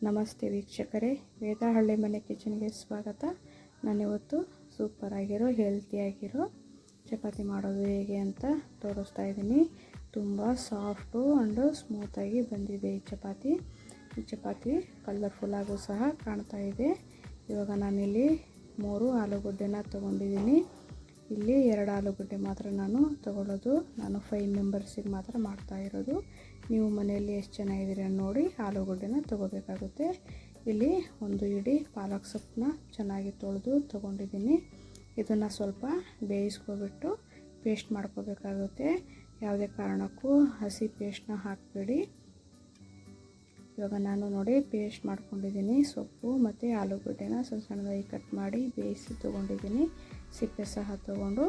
ನಮಸ್ತೆ ವೀಕ್ಷಕರೇ, ವೇದಾ ಹಳ್ಳಿ ಮನೆ ಕಿಚನ್ಗೆ ಸ್ವಾಗತ. ನಾನಿವತ್ತು ಸೂಪರಾಗಿರೋ ಹೆಲ್ತಿಯಾಗಿರೋ ಚಪಾತಿ ಮಾಡೋದು ಹೇಗೆ ಅಂತ ತೋರಿಸ್ತಾ ಇದ್ದೀನಿ. ತುಂಬ ಸಾಫ್ಟು ಆ್ಯಂಡ್ ಸ್ಮೂತಾಗಿ ಬಂದಿದೆ ಈ ಚಪಾತಿ ಕಲರ್ಫುಲ್ಲಾಗೂ ಸಹ ಕಾಣ್ತಾ ಇದೆ. ಇವಾಗ ನಾನಿಲ್ಲಿ 3 ಆಲೂಗಡ್ಡೆನ ತೊಗೊಂಡಿದ್ದೀನಿ. ಇಲ್ಲಿ 2 ಆಲೂಗಡ್ಡೆ ಮಾತ್ರ ನಾನು ತೊಗೊಳ್ಳೋದು. ನಾನು 5 ಮೆಂಬರ್ಸಿಗೆ ಮಾತ್ರ ಮಾಡ್ತಾ ಇರೋದು. ನೀವು ಮನೆಯಲ್ಲಿ ಎಷ್ಟು ಜನ ಇದ್ದೀರ ನೋಡಿ ಆಲೂಗಡ್ಡೆನ ತೊಗೋಬೇಕಾಗುತ್ತೆ. ಇಲ್ಲಿ 1 ಹಿಡಿ ಪಾಲಕ್ ಸೊಪ್ಪನ್ನ ಚೆನ್ನಾಗಿ ತೊಳೆದು ತೊಗೊಂಡಿದ್ದೀನಿ. ಇದನ್ನು ಸ್ವಲ್ಪ ಬೇಯಿಸ್ಕೊಬಿಟ್ಟು ಪೇಸ್ಟ್ ಮಾಡ್ಕೋಬೇಕಾಗುತ್ತೆ. ಯಾವುದೇ ಕಾರಣಕ್ಕೂ ಹಸಿ ಪೇಸ್ಟ್ನ ಹಾಕಬೇಡಿ. ಇವಾಗ ನಾನು ನೋಡಿ ಪೇಸ್ಟ್ ಮಾಡ್ಕೊಂಡಿದ್ದೀನಿ. ಸೊಪ್ಪು ಮತ್ತು ಆಲೂಗಡ್ಡೆನ ಸಣ್ಣದಾಗಿ ಕಟ್ ಮಾಡಿ ಬೇಯಿಸಿ ತೊಗೊಂಡಿದ್ದೀನಿ. ಸಿಪ್ಪೆ ಸಹ ತೊಗೊಂಡು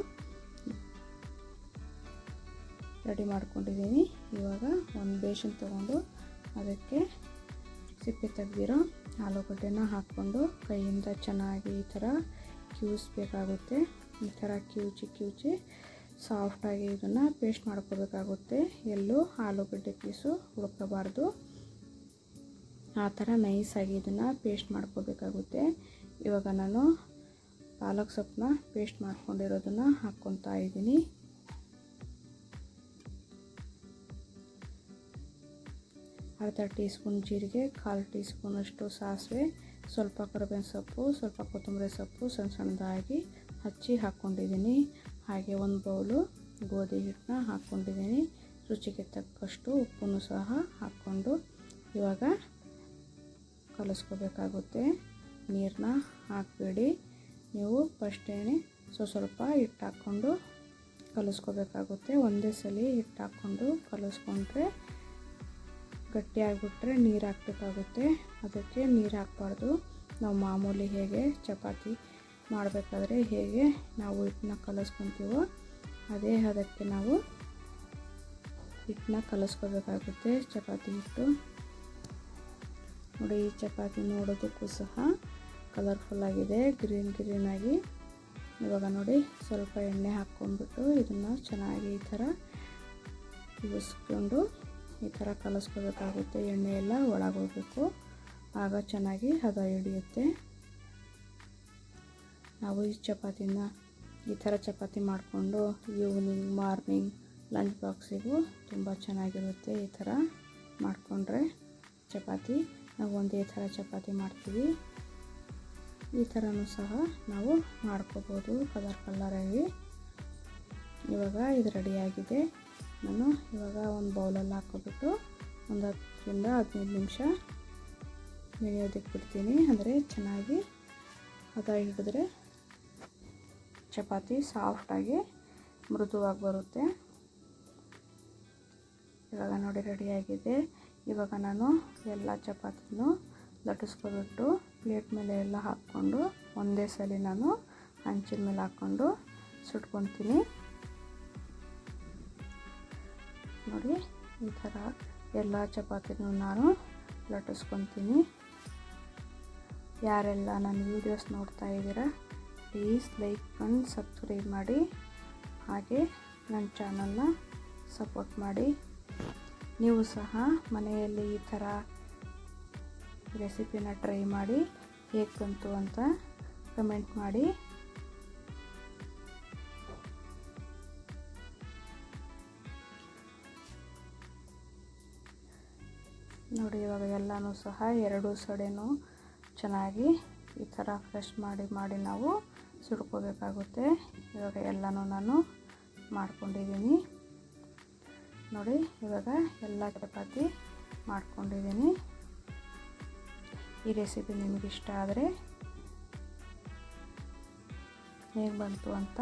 ರೆಡಿ ಮಾಡ್ಕೊಂಡಿದ್ದೀನಿ. ಇವಾಗ ಒಂದು ಬೇಷನ್ ತೊಗೊಂಡು ಅದಕ್ಕೆ ಸಿಪ್ಪೆ ತೆಗೆದಿರೋ ಆಲೂಗಡ್ಡೆನ ಹಾಕ್ಕೊಂಡು ಕೈಯಿಂದ ಚೆನ್ನಾಗಿ ಈ ಥರ ಕಿವುಚಬೇಕಾಗುತ್ತೆ. ಈ ಥರ ಕಿವುಚಿ ಸಾಫ್ಟಾಗಿ ಇದನ್ನು ಪೇಸ್ಟ್ ಮಾಡ್ಕೋಬೇಕಾಗುತ್ತೆ. ಎಲ್ಲೂ ಆಲೂಗಡ್ಡೆ ಪೀಸು ಹುಡ್ಕೋಬಾರ್ದು. ಆ ಥರ ನೈಸಾಗಿ ಇದನ್ನು ಪೇಸ್ಟ್ ಮಾಡ್ಕೋಬೇಕಾಗುತ್ತೆ. ಇವಾಗ ನಾನು ಪಾಲಕ್ ಸೊಪ್ಪನ್ನ ಪೇಸ್ಟ್ ಮಾಡ್ಕೊಂಡಿರೋದನ್ನು ಹಾಕ್ಕೊತಾ ಇದ್ದೀನಿ. ಅರ್ಧ ಟೀ ಸ್ಪೂನ್ ಜೀರಿಗೆ, 1/4 ಟೀ ಸ್ಪೂನಷ್ಟು ಸಾಸಿವೆ, ಸ್ವಲ್ಪ ಕರಿಬೇವಿನ ಸೊಪ್ಪು, ಸ್ವಲ್ಪ ಕೊತ್ತಂಬರಿ ಸೊಪ್ಪು ಸಣ್ಣದಾಗಿ ಹಚ್ಚಿ ಹಾಕ್ಕೊಂಡಿದ್ದೀನಿ. ಹಾಗೆ 1 ಬೌಲು ಗೋಧಿ ಹಿಟ್ಟನ್ನ ಹಾಕ್ಕೊಂಡಿದ್ದೀನಿ. ರುಚಿಗೆ ತಕ್ಕಷ್ಟು ಉಪ್ಪನ್ನು ಸಹ ಹಾಕ್ಕೊಂಡು ಇವಾಗ ಕಲಿಸ್ಕೋಬೇಕಾಗುತ್ತೆ. ನೀರನ್ನ ಹಾಕಬೇಡಿ. ನೀವು ಫಸ್ಟೇನೆ ಸ್ವಲ್ಪ ಹಿಟ್ಟು ಹಾಕ್ಕೊಂಡು ಕಲಿಸ್ಕೋಬೇಕಾಗುತ್ತೆ. ಒಂದೇ ಸಲ ಹಿಟ್ಟು ಹಾಕ್ಕೊಂಡು ಕಲಿಸ್ಕೊಂಡ್ರೆ ಗಟ್ಟಿಯಾಗಿಬಿಟ್ರೆ ನೀರು ಹಾಕಬೇಕಾಗುತ್ತೆ. ಅದಕ್ಕೆ ನೀರು ಹಾಕಬಾರ್ದು. ನಾವು ಮಾಮೂಲಿ ಹೇಗೆ ಚಪಾತಿ ಮಾಡಬೇಕಾದ್ರೆ ಹೇಗೆ ನಾವು ಹಿಟ್ಟನ್ನ ಕಲಿಸ್ಕೊತೀವೋ ಅದೇ ಅದಕ್ಕೆ ನಾವು ಹಿಟ್ಟನ್ನ ಕಲಿಸ್ಕೋಬೇಕಾಗುತ್ತೆ. ಚಪಾತಿ ಹಿಟ್ಟು ನೋಡಿ, ಈ ಚಪಾತಿ ನೋಡೋದಕ್ಕೂ ಸಹ ಕಲರ್ಫುಲ್ಲಾಗಿದೆ, ಗ್ರೀನ್ ಆಗಿ. ಇವಾಗ ನೋಡಿ ಸ್ವಲ್ಪ ಎಣ್ಣೆ ಹಾಕ್ಕೊಂಡ್ಬಿಟ್ಟು ಇದನ್ನು ಚೆನ್ನಾಗಿ ಈ ಥರ ಇಳಿಸ್ಕೊಂಡು ಈ ಥರ ಕಲಿಸ್ಕೋಬೇಕಾಗುತ್ತೆ. ಎಣ್ಣೆ ಎಲ್ಲ ಒಳಗೋಗಬೇಕು, ಆಗ ಚೆನ್ನಾಗಿ ಹದ ಹಿಡಿಯುತ್ತೆ. ನಾವು ಈ ಚಪಾತಿನ ಈ ಥರ ಚಪಾತಿ ಮಾಡಿಕೊಂಡು ಈವ್ನಿಂಗ್, ಮಾರ್ನಿಂಗ್ ಲಂಚ್ ಬಾಕ್ಸಿಗೂ ತುಂಬ ಚೆನ್ನಾಗಿರುತ್ತೆ. ಈ ಥರ ಮಾಡಿಕೊಂಡ್ರೆ ಚಪಾತಿ ನಾವು ಒಂದೇ ಥರ ಚಪಾತಿ ಮಾಡ್ತೀವಿ. ಈ ಥರನೂ ಸಹ ನಾವು ಮಾಡ್ಕೋಬೋದು ಕಲರಾಗಿ. ಇವಾಗ ಇದು ರೆಡಿಯಾಗಿದೆ. ನಾನು ಇವಾಗ ಒಂದು ಬೌಲಲ್ಲಿ ಹಾಕ್ಕೊಬಿಟ್ಟು ಒಂದು 10ರಿಂದ 15 ನಿಮಿಷ ನೆನೆಯೋದಕ್ಕೆ ಬಿಡ್ತೀನಿ. ಅಂದರೆ ಚೆನ್ನಾಗಿ ಹದ ಹಿಡಿದ್ರೆ ಚಪಾತಿ ಸಾಫ್ಟಾಗಿ ಮೃದುವಾಗಿ ಬರುತ್ತೆ. ಇವಾಗ ನೋಡಿ ರೆಡಿಯಾಗಿದೆ. ಇವಾಗ ನಾನು ಎಲ್ಲ ಚಪಾತಿನೂ ಲಟ್ಟಿಸ್ಕೊಬಿಟ್ಟು ಪ್ಲೇಟ್ ಮೇಲೆ ಎಲ್ಲ ಹಾಕ್ಕೊಂಡು ಒಂದೇ ಸಲ ನಾನು ಹಂಚಿನ ಮೇಲೆ ಹಾಕ್ಕೊಂಡು ಸುಟ್ಕೊತೀನಿ. ನೋಡಿ ಈ ಥರ ಎಲ್ಲ ಚಪಾತಿನೂ ನಾನು ಲಟ್ಟಿಸ್ಕೊತೀನಿ. ಯಾರೆಲ್ಲ ನನ್ನ ವೀಡಿಯೋಸ್ ನೋಡ್ತಾ ಇದ್ದೀರಾ ಪ್ಲೀಸ್ ಲೈಕ್ ಆ್ಯಂಡ್ ಸಬ್ಸ್ಕ್ರೈಬ್ ಮಾಡಿ. ಹಾಗೆ ನನ್ನ ಚಾನಲ್ನ ಸಪೋರ್ಟ್ ಮಾಡಿ. ನೀವು ಸಹ ಮನೆಯಲ್ಲಿ ಈ ಥರ ರೆಸಿಪಿನ ಟ್ರೈ ಮಾಡಿ ಹೇಗೆ ಬಂತು ಅಂತ ಕಮೆಂಟ್ ಮಾಡಿ. ನೋಡಿ ಇವಾಗ ಎಲ್ಲನೂ ಸಹ 2 ಸೈಡೇನೂ ಚೆನ್ನಾಗಿ ಈ ಥರ ಫ್ರೆಶ್ ಮಾಡಿ ನಾವು ಸುಡ್ಕೋಬೇಕಾಗುತ್ತೆ. ಇವಾಗ ಎಲ್ಲನೂ ನಾನು ಮಾಡ್ಕೊಂಡಿದ್ದೀನಿ. ನೋಡಿ ಇವಾಗ ಎಲ್ಲ ಚಪಾತಿ ಮಾಡ್ಕೊಂಡಿದ್ದೀನಿ. ಈ ರೆಸಿಪಿ ನಿಮಗೆ ಇಷ್ಟ ಆದರೆ ಹೇಗೆ ಬಂತು ಅಂತ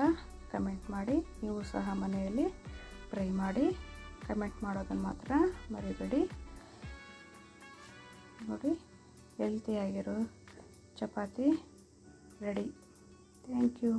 ಕಮೆಂಟ್ ಮಾಡಿ. ನೀವು ಸಹ ಮನೆಯಲ್ಲಿ ಟ್ರೈ ಮಾಡಿ. ಕಮೆಂಟ್ ಮಾಡೋದನ್ನು ಮಾತ್ರ ಮರಿಬೇಡಿ. ನೋಡಿ ಹೆಲ್ತಿಯಾಗಿರೋ ಚಪಾತಿ ರೆಡಿ. Thank you.